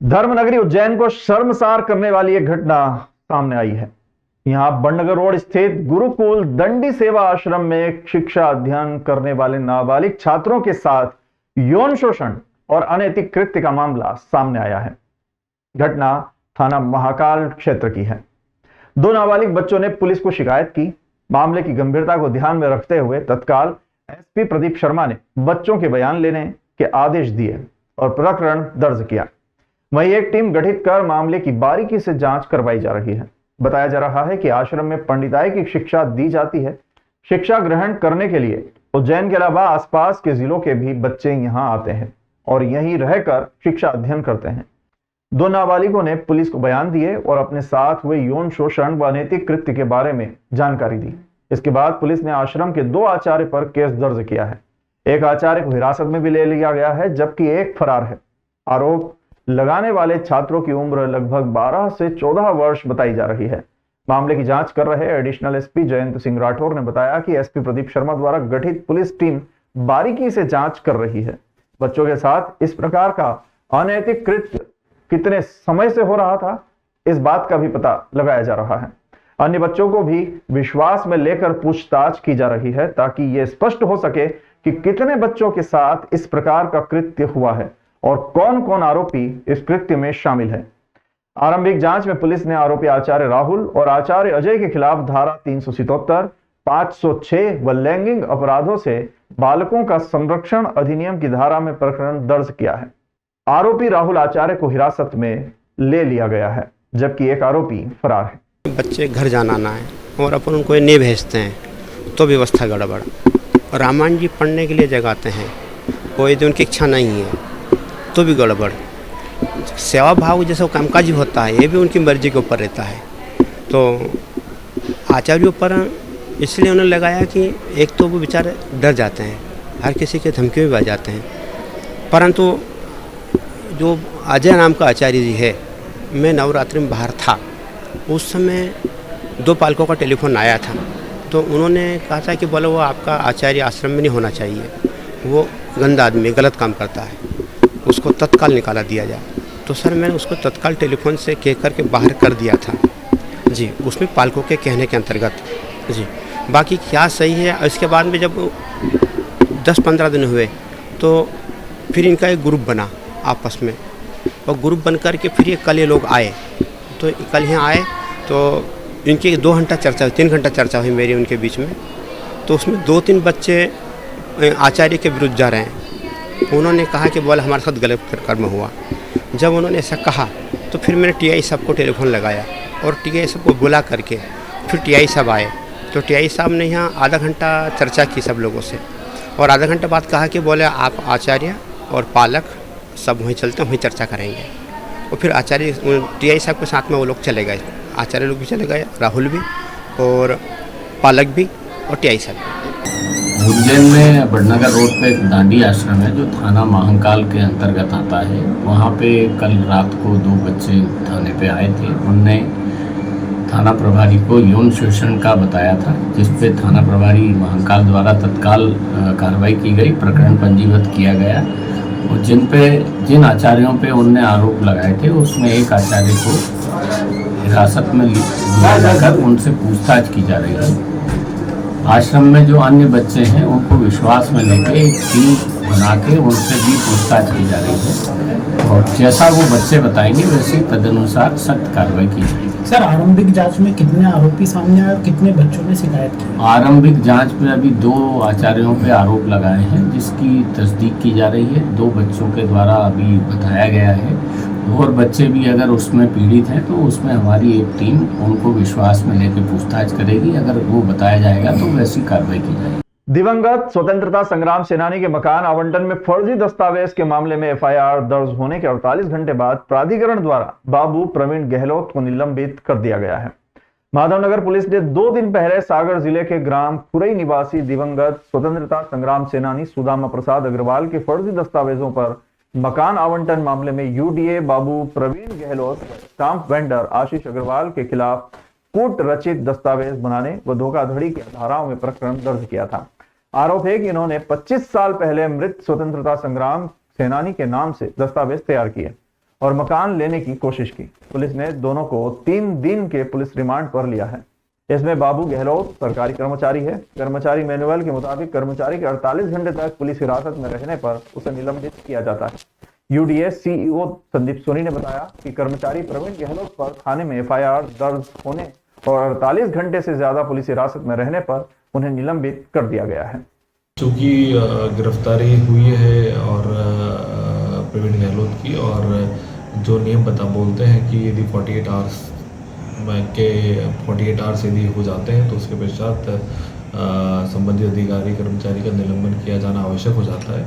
धर्मनगरी उज्जैन को शर्मसार करने वाली एक घटना सामने आई है। यहां बड़नगर रोड स्थित गुरुकुल दंडी सेवा आश्रम में शिक्षा अध्ययन करने वाले नाबालिग छात्रों के साथ यौन शोषण और अनैतिक कृत्य का मामला सामने आया है। घटना थाना महाकाल क्षेत्र की है। दो नाबालिग बच्चों ने पुलिस को शिकायत की। मामले की गंभीरता को ध्यान में रखते हुए तत्काल एसपी प्रदीप शर्मा ने बच्चों के बयान लेने के आदेश दिए और प्रकरण दर्ज किया। वहीं एक टीम गठित कर मामले की बारीकी से जांच करवाई जा रही है। बताया जा रहा है कि आश्रम में पंडिताई की शिक्षा दी जाती है। शिक्षा ग्रहण करने के लिए उज्जैन के अलावा आसपास के जिलों के भी बच्चे यहां आते हैं और यहीं रहकर शिक्षा अध्ययन करते हैं। दो नाबालिगों ने पुलिस को बयान दिए और अपने साथ हुए यौन शोषण व अनैतिक कृत्य के बारे में जानकारी दी। इसके बाद पुलिस ने आश्रम के दो आचार्य पर केस दर्ज किया है। एक आचार्य को हिरासत में भी ले लिया गया है, जबकि एक फरार है। आरोप लगाने वाले छात्रों की उम्र लगभग 12 से 14 वर्ष बताई जा रही है। मामले की जांच कर रहे एडिशनल एसपी जयंत सिंह राठौर ने बताया कि एसपी प्रदीप शर्मा द्वारा गठित पुलिस टीम बारीकी से जांच कर रही है। बच्चों के साथ इस प्रकार का अनैतिक कृत्य कितने समय से हो रहा था, इस बात का भी पता लगाया जा रहा है। अन्य बच्चों को भी विश्वास में लेकर पूछताछ की जा रही है ताकि यह स्पष्ट हो सके कि कितने बच्चों के साथ इस प्रकार का कृत्य हुआ है और कौन कौन आरोपी इस कृत्य में शामिल है। आरंभिक जांच में पुलिस ने आरोपी आचार्य राहुल और आचार्य अजय के खिलाफ धारा 377, 506 व लैंगिक अपराधों से बालकों का संरक्षण अधिनियम की धारा में प्रकरण दर्ज किया है। आरोपी राहुल आचार्य को हिरासत में ले लिया गया है, जबकि एक आरोपी फरार है। बच्चे घर जाना आना है और अपन उनको नहीं भेजते हैं तो व्यवस्था गड़बड़। रामायण जी पढ़ने के लिए जगाते हैं, कोई यदि उनकी इच्छा नहीं है तो भी गड़बड़। सेवा भाव जैसे कामकाजी होता है, ये भी उनकी मर्जी के ऊपर रहता है। तो आचार्यों पर इसलिए उन्होंने लगाया कि एक तो वो बेचारे डर जाते हैं, हर किसी के धमकी में बच जाते हैं। परंतु जो अजय नाम का आचार्य जी है, मैं नवरात्रि में बाहर था, उस समय दो पालकों का टेलीफोन आया था। तो उन्होंने कहा था कि बोले वो आपका आचार्य आश्रम में नहीं होना चाहिए, वो गंदा आदमी गलत काम करता है, उसको तत्काल निकाला दिया जाए। तो सर मैंने उसको तत्काल टेलीफोन से कह करके बाहर कर दिया था जी, उसमें पालकों के कहने के अंतर्गत जी। बाकी क्या सही है, इसके बाद में जब 10-15 दिन हुए तो फिर इनका एक ग्रुप बना आपस में, और ग्रुप बन कर के फिर ये कल ये लोग आए। तो कल यहाँ आए तो इनकी 2 घंटा चर्चा, 3 घंटा चर्चा हुई मेरी उनके बीच में। तो उसमें 2-3 बच्चे आचार्य के विरुद्ध जा रहे हैं। उन्होंने कहा कि बोला हमारे साथ गलत कर्म हुआ। जब उन्होंने ऐसा कहा तो फिर मैंने टीआई साहब को टेलीफोन लगाया और टीआई साहब को बुला करके फिर टीआई साहब आए। तो टीआई साहब ने यहाँ आधा घंटा चर्चा की सब लोगों से, और आधा घंटा बाद कहा कि बोले आप आचार्य और पालक सब वहीं चलते हैं, वहीं चर्चा करेंगे। और फिर आचार्य टीआई साहब के साथ में वो लोग चले गए, आचार्य लोग भी चले गए, राहुल भी और पालक भी और टीआई साहब भी। उज्जैन में बड़नगर रोड पे एक दांडी आश्रम है जो थाना महाकाल के अंतर्गत आता है। वहाँ पे कल रात को 2 बच्चे थाने पे आए थे। उनने थाना प्रभारी को यौन शोषण का बताया था, जिस पे थाना प्रभारी महाकाल द्वारा तत्काल कार्रवाई की गई, प्रकरण पंजीबद्ध किया गया। और जिन आचार्यों पे उनने आरोप लगाए थे उसमें एक आचार्य को हिरासत में लिया जाकर उनसे पूछताछ की जा रही है। आश्रम में जो अन्य बच्चे हैं उनको विश्वास में लेके एक टीम बना के उनसे भी पूछताछ की जा रही है, और जैसा वो बच्चे बताएंगे वैसे तदनुसार सख्त कार्रवाई की जाएगी। सर आरंभिक जांच में कितने आरोपी सामने आए और कितने बच्चों ने शिकायत की? आरंभिक जांच में अभी 2 आचार्यों पे आरोप लगाए हैं, जिसकी तस्दीक की जा रही है। 2 बच्चों के द्वारा अभी बताया गया है, और बच्चे भी अगर उसमें पीड़ित हैं तो उसमें हमारी एक टीम उनको विश्वास में लेकर पूछताछ करेगी। अगर वो बताया जाएगा तो वैसी कार्रवाई की जाएगी। दिवंगत स्वतंत्रता संग्राम सेनानी के मकान आवंटन में फर्जी दस्तावेज के मामले में एफआईआर दर्ज होने के 48 घंटे बाद प्राधिकरण द्वारा बाबू प्रवीण गहलोत को निलंबित कर दिया गया है। माधवनगर पुलिस ने 2 दिन पहले सागर जिले के ग्राम खुरई निवासी दिवंगत स्वतंत्रता संग्राम सेनानी सुदामा प्रसाद अग्रवाल के फर्जी दस्तावेजों पर मकान आवंटन मामले में यूडीए बाबू प्रवीण गहलोत, स्टाम्प वेंडर आशीष अग्रवाल के खिलाफ कूट रचित दस्तावेज बनाने व धोखाधड़ी की धाराओं में प्रकरण दर्ज किया था। आरोप है कि इन्होंने 25 साल पहले मृत स्वतंत्रता संग्राम सेनानी के नाम से दस्तावेज तैयार किए और मकान लेने की कोशिश की। पुलिस ने दोनों को 3 दिन के पुलिस रिमांड पर लिया है। इसमें बाबू गहलोत सरकारी कर्मचारी है। कर्मचारी मैनुअल के मुताबिक कर्मचारी के 48 घंटे तक पुलिस हिरासत में रहने पर उसे निलंबित किया जाता है। यूडीएस सीईओ संदीप सोनी ने बताया कि कर्मचारी प्रवीण गहलोत पर थाने में एफआईआर दर्ज होने और 48 घंटे से ज्यादा पुलिस हिरासत में रहने पर उन्हें निलंबित कर दिया गया है। चूँकि गिरफ्तारी हुई है और प्रवीण गहलोत की, और जो नियम बोलते हैं कि यदि 48 आवर्स यदि हो जाते हैं तो उसके पश्चात संबंधित अधिकारी कर्मचारी का निलंबन किया जाना आवश्यक हो जाता है।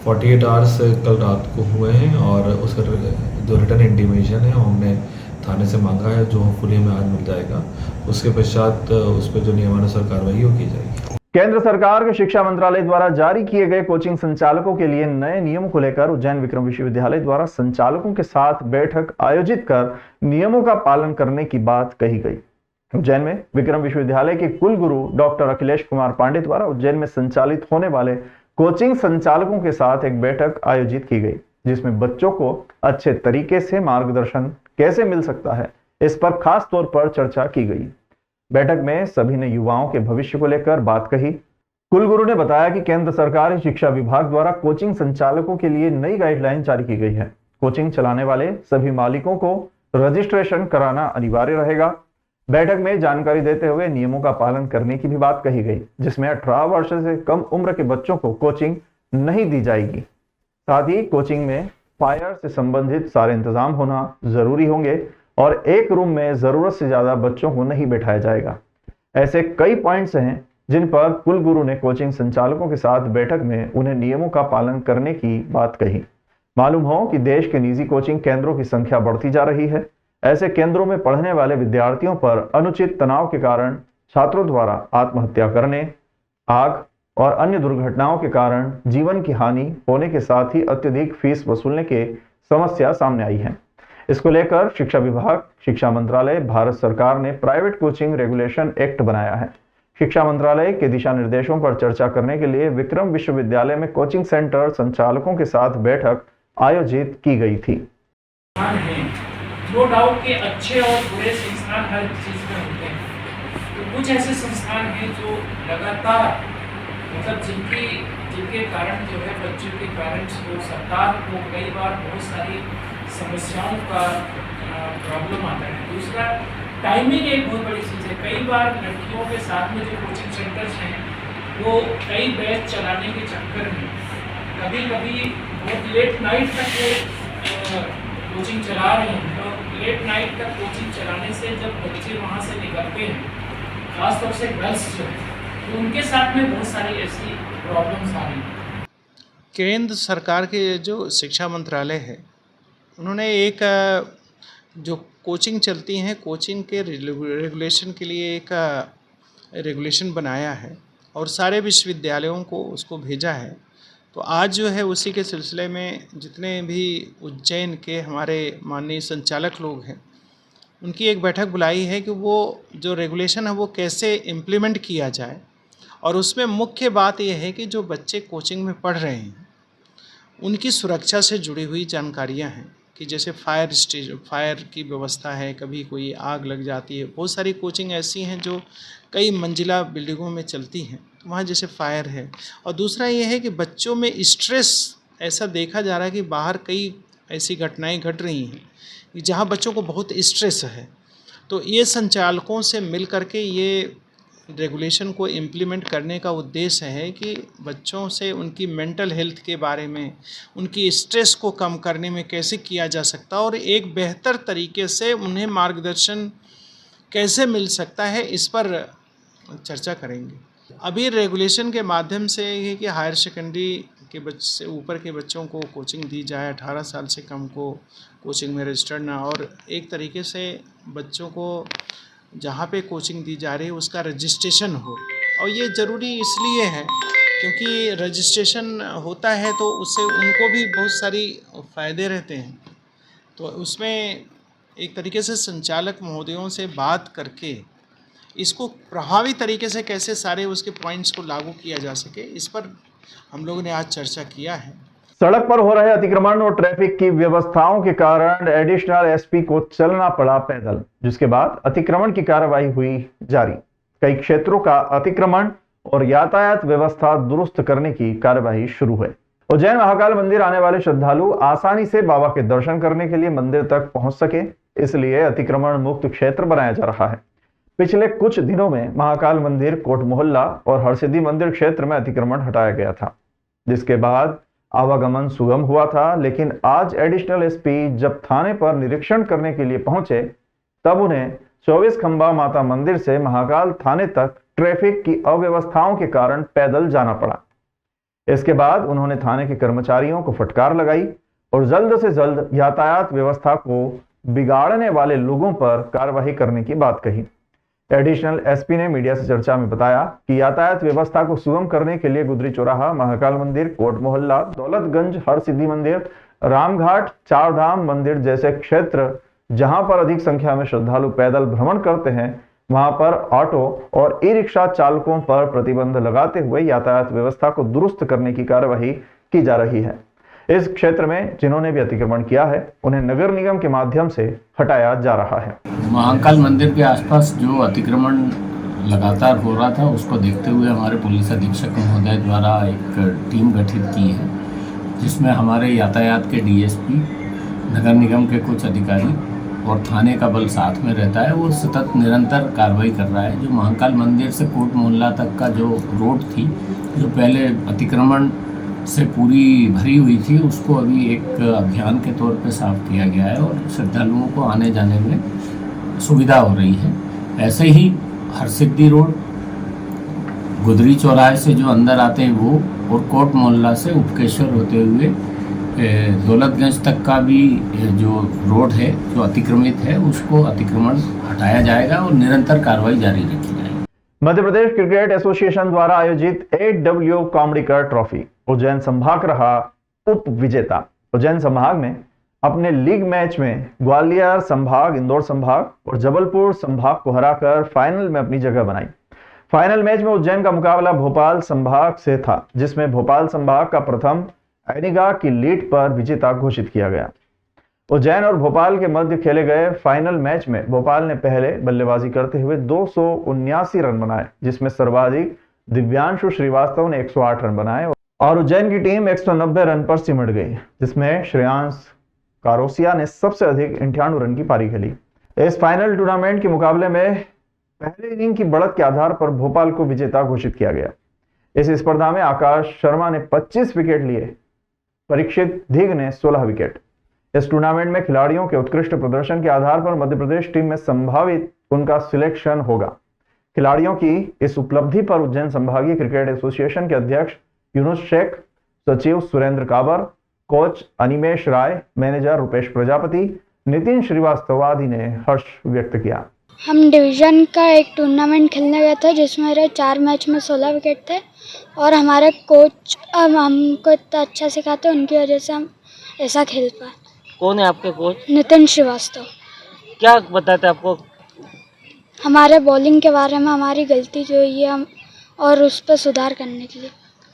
48 आवर्स कल रात को हुए हैं और उसका जो रिटर्न इंटीमेशन है हमने थाने से मांगा है, जो होपफुली हमें आज मिल जाएगा। उसके पश्चात उस पर जो नियमानुसार कार्रवाई वो की जाएगी। केंद्र सरकार के शिक्षा मंत्रालय द्वारा जारी किए गए कोचिंग संचालकों के लिए नए नियमों को लेकर उज्जैन विक्रम विश्वविद्यालय द्वारा संचालकों के साथ बैठक आयोजित कर नियमों का पालन करने की बात कही गई। उज्जैन में विक्रम विश्वविद्यालय के कुलगुरु डॉक्टर अखिलेश कुमार पांडे द्वारा उज्जैन में संचालित होने वाले कोचिंग संचालकों के साथ एक बैठक आयोजित की गई, जिसमें बच्चों को अच्छे तरीके से मार्गदर्शन कैसे मिल सकता है, इस पर खास तौर पर चर्चा की गई। बैठक में सभी ने युवाओं के भविष्य को लेकर बात कही। कुलगुरु ने बताया कि केंद्र सरकारी शिक्षा विभाग द्वारा कोचिंग संचालकों के लिए नई गाइडलाइन जारी की गई है। कोचिंग चलाने वाले सभी मालिकों को रजिस्ट्रेशन कराना अनिवार्य रहेगा। बैठक में जानकारी देते हुए नियमों का पालन करने की भी बात कही गई, जिसमें 18 वर्ष से कम उम्र के बच्चों को कोचिंग नहीं दी जाएगी। साथ ही कोचिंग में फायर से संबंधित सारे इंतजाम होना जरूरी होंगे और एक रूम में जरूरत से ज्यादा बच्चों को नहीं बैठाया जाएगा। ऐसे कई पॉइंट्स हैं जिन पर कुलगुरु ने कोचिंग संचालकों के साथ बैठक में उन्हें नियमों का पालन करने की बात कही। मालूम हो कि देश के निजी कोचिंग केंद्रों की संख्या बढ़ती जा रही है। ऐसे केंद्रों में पढ़ने वाले विद्यार्थियों पर अनुचित तनाव के कारण छात्रों द्वारा आत्महत्या करने, आग और अन्य दुर्घटनाओं के कारण जीवन की हानि होने के साथ ही अत्यधिक फीस वसूलने की समस्या सामने आई है। इसको लेकर शिक्षा विभाग, शिक्षा मंत्रालय, भारत सरकार ने प्राइवेट कोचिंग रेगुलेशन एक्ट बनाया है। शिक्षा मंत्रालय के दिशा निर्देशों पर चर्चा करने के लिए विक्रम विश्वविद्यालय में कोचिंग सेंटर संचालकों के साथ बैठक आयोजित की गई थी। नो डाउट के अच्छे और बुरे संस्थान हर चीज में होते हैं, तो कुछ ऐसे संस्थान हैं जो लगातार मतलब जिनके कारण जो है बच्चों के पेरेंट्स को, सरकार को कई बार बहुत सारी समस्याओं का प्रॉब्लम आता है। दूसरा, टाइमिंग एक बहुत बड़ी चीज़ है। कई बार लड़कियों के साथ में जो कोचिंग सेंटर्स हैं वो कई बैच चलाने के चक्कर में कभी कभी बहुत लेट नाइट तक कोचिंग चला रहे हैं, तो लेट नाइट तक कोचिंग चलाने से जब बच्चे वहाँ से निकलते हैं, खासतौर से गर्ल्स जो है, तो उनके साथ में बहुत सारी ऐसी प्रॉब्लम्स आ रही हैं। केंद्र सरकार के जो शिक्षा मंत्रालय है, उन्होंने एक जो कोचिंग चलती हैं, कोचिंग के रेगुलेशन के लिए एक रेगुलेशन बनाया है और सारे विश्वविद्यालयों को उसको भेजा है। तो आज जो है उसी के सिलसिले में जितने भी उज्जैन के हमारे माननीय संचालक लोग हैं, उनकी एक बैठक बुलाई है कि वो जो रेगुलेशन है वो कैसे इम्प्लीमेंट किया जाए। और उसमें मुख्य बात यह है कि जो बच्चे कोचिंग में पढ़ रहे हैं उनकी सुरक्षा से जुड़ी हुई जानकारियां हैं कि जैसे फायर की व्यवस्था है, कभी कोई आग लग जाती है। बहुत सारी कोचिंग ऐसी हैं जो कई मंजिला बिल्डिंगों में चलती हैं, तो वहाँ जैसे फायर है। और दूसरा ये है कि बच्चों में स्ट्रेस ऐसा देखा जा रहा है कि बाहर कई ऐसी घटनाएं घट रही हैं कि जहाँ बच्चों को बहुत स्ट्रेस है। तो ये संचालकों से मिल करके ये रेगुलेशन को इम्प्लीमेंट करने का उद्देश्य है कि बच्चों से उनकी मेंटल हेल्थ के बारे में, उनकी स्ट्रेस को कम करने में कैसे किया जा सकता है और एक बेहतर तरीके से उन्हें मार्गदर्शन कैसे मिल सकता है, इस पर चर्चा करेंगे। अभी रेगुलेशन के माध्यम से ये कि हायर सेकेंडरी के बच्चे ऊपर के बच्चों को कोचिंग दी जाए, 18 साल से कम को कोचिंग में रजिस्टर्ड ना, और एक तरीके से बच्चों को जहाँ पे कोचिंग दी जा रही है उसका रजिस्ट्रेशन हो। और ये ज़रूरी इसलिए है क्योंकि रजिस्ट्रेशन होता है तो उससे उनको भी बहुत सारी फ़ायदे रहते हैं। तो उसमें एक तरीके से संचालक महोदयों से बात करके इसको प्रभावी तरीके से कैसे सारे उसके पॉइंट्स को लागू किया जा सके, इस पर हम लोगों ने आज चर्चा किया है। सड़क पर हो रहे अतिक्रमण और ट्रैफिक की व्यवस्थाओं के कारण एडिशनल एसपी को चलना पड़ा पैदल, जिसके बाद अतिक्रमण की कार्रवाई हुई जारी। कई क्षेत्रों का अतिक्रमण और यातायात व्यवस्था दुरुस्त करने की कार्यवाही शुरू है। उज्जैन महाकाल मंदिर आने वाले श्रद्धालु आसानी से बाबा के दर्शन करने के लिए मंदिर तक पहुंच सके, इसलिए अतिक्रमण मुक्त क्षेत्र बनाया जा रहा है। पिछले कुछ दिनों में महाकाल मंदिर, कोट मोहल्ला और हरसिद्धि मंदिर क्षेत्र में अतिक्रमण हटाया गया था, जिसके बाद आवागमन सुगम हुआ था। लेकिन आज एडिशनल एसपी जब थाने पर निरीक्षण करने के लिए पहुंचे, तब उन्हें 24 खंबा माता मंदिर से महाकाल थाने तक ट्रैफिक की अव्यवस्थाओं के कारण पैदल जाना पड़ा। इसके बाद उन्होंने थाने के कर्मचारियों को फटकार लगाई और जल्द से जल्द यातायात व्यवस्था को बिगाड़ने वाले लोगों पर कार्रवाई करने की बात कही। एडिशनल एसपी ने मीडिया से चर्चा में बताया कि यातायात व्यवस्था को सुगम करने के लिए गुदरी चौराहा, महाकाल मंदिर, कोट मोहल्ला, दौलतगंज, हरसिद्धि मंदिर, रामघाट, चारधाम मंदिर जैसे क्षेत्र जहां पर अधिक संख्या में श्रद्धालु पैदल भ्रमण करते हैं, वहां पर ऑटो और ई रिक्शा चालकों पर प्रतिबंध लगाते हुए यातायात व्यवस्था को दुरुस्त करने की कार्यवाही की जा रही है। इस क्षेत्र में जिन्होंने भी अतिक्रमण किया है, उन्हें नगर निगम के माध्यम से हटाया जा रहा है। महाकाल मंदिर के आसपास जो अतिक्रमण लगातार हो रहा था, उसको देखते हुए हमारे पुलिस अधीक्षक महोदय द्वारा एक टीम गठित की है, जिसमें हमारे यातायात के डीएसपी, नगर निगम के कुछ अधिकारी और थाने का बल साथ में रहता है। वो सतत निरंतर कार्रवाई कर रहा है। जो महाकाल मंदिर से कोट मोहल्ला तक का जो रोड थी, जो पहले अतिक्रमण से पूरी भरी हुई थी, उसको अभी एक अभियान के तौर पे साफ किया गया है और श्रद्धालुओं को आने जाने में सुविधा हो रही है। ऐसे ही हरसिद्धि रोड, गुदरी चौराहे से जो अंदर आते हैं वो, और कोट मोहल्ला से उपकेश्वर होते हुए दौलतगंज तक का भी जो रोड है, जो अतिक्रमित है, उसको अतिक्रमण हटाया जाएगा और निरंतर कार्रवाई जारी रखी जाएगी। मध्य प्रदेश क्रिकेट एसोसिएशन द्वारा आयोजित AW कामड़ीकर ट्रॉफी उज्जैन संभाग रहा उप विजेता। उज्जैन संभाग ने अपने लीग मैच में ग्वालियर संभाग, इंदौर संभाग और जबलपुर संभाग को हराकर फाइनल में अपनी जगह बनाई। फाइनल मैच में उज्जैन का मुकाबला भोपाल संभाग से था, जिसमें भोपाल संभाग का प्रथम एनिगा की लीड पर विजेता घोषित किया गया। उज्जैन और भोपाल के मध्य खेले गए फाइनल मैच में भोपाल ने पहले बल्लेबाजी करते हुए 279 रन बनाए, जिसमें सर्वाधिक दिव्यांशु श्रीवास्तव ने 108 रन बनाए और उज्जैन की टीम 190 रन पर सिमट गई, जिसमें श्रेयांश कारोसिया ने सबसे अधिक 98 रन की पारी खेली। इस फाइनल टूर्नामेंट के मुकाबले में पहले इनिंग की बढ़त के आधार पर भोपाल को विजेता घोषित किया गया। इस स्पर्धा में आकाश शर्मा ने 25 विकेट लिए, परीक्षित धिग ने 16 विकेट। इस टूर्नामेंट में खिलाड़ियों के उत्कृष्ट प्रदर्शन के आधार पर मध्य प्रदेश टीम में संभावित उनका सिलेक्शन होगा। खिलाड़ियों की इस उपलब्धि पर उज्जैन संभागीय क्रिकेट एसोसिएशन के अध्यक्ष यूनुस शेख, सचिव सुरेंद्र काबर, कोच अनिमेश राय, मैनेजर रुपेश प्रजापति, नितिन श्रीवास्तव आदि ने हर्ष व्यक्त किया। हम डिवीज़न का एक टूर्नामेंट खेलने गए थे, जिसमें मेरे 4 मैच में 16 विकेट थे और हमारे कोच अब हमको इतना अच्छा सिखाते, उनकी वजह से हम ऐसा खेल पाए। कौन है आपके कोच? नितिन श्रीवास्तव। क्या बताते आपको? हमारे बॉलिंग के बारे में, हमारी गलती जो हुई है हम और उस पर सुधार करने के लिए।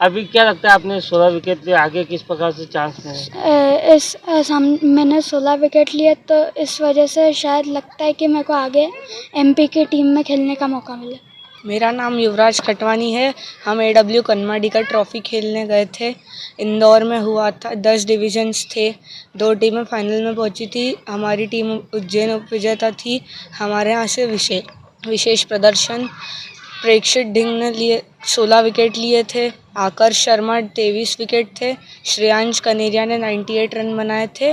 अभी क्या लगता है आपने 16 विकेट लिए, आगे किस प्रकार से चांस है? मैंने 16 विकेट लिए, तो इस वजह से शायद लगता है कि मेरे को आगे MP की टीम में खेलने का मौका मिले। मेरा नाम युवराज खटवानी है। हम AW कामड़ीकर ट्रॉफी खेलने गए थे, इंदौर में हुआ था। 10 डिविजन्स थे, 2 टीमें फाइनल में पहुंची थी। हमारी टीम उज्जैन उप विजेता थी। हमारे यहाँ से विशेष प्रदर्शन प्रेक्षित ढिंग ने लिए 16 विकेट लिए थे। आकर्ष शर्मा 23 विकेट थे। श्रेयांश कनेरिया ने 98 रन बनाए थे।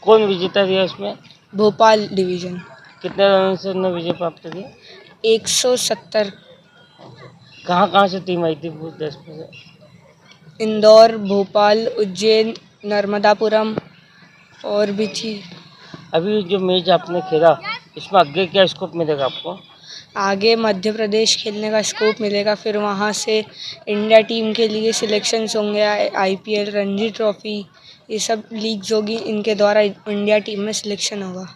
कौन विजेता दिया इसमें? भोपाल डिवीज़न। कितने रन से उन्होंने विजय प्राप्त किया? 170। कहाँ से टीम आई थी पूरे देश में से? इंदौर, भोपाल, उज्जैन, नर्मदापुरम और भी थी। अभी जो मैच आपने खेला, इसमें आगे क्या स्कोप मिलेगा आपको? आगे मध्य प्रदेश खेलने का स्कोप मिलेगा, फिर वहाँ से इंडिया टीम के लिए सिलेक्शंस होंगे। IPL, रणजी ट्रॉफी, ये सब लीग्स होगी, इनके द्वारा इंडिया टीम में सिलेक्शन होगा।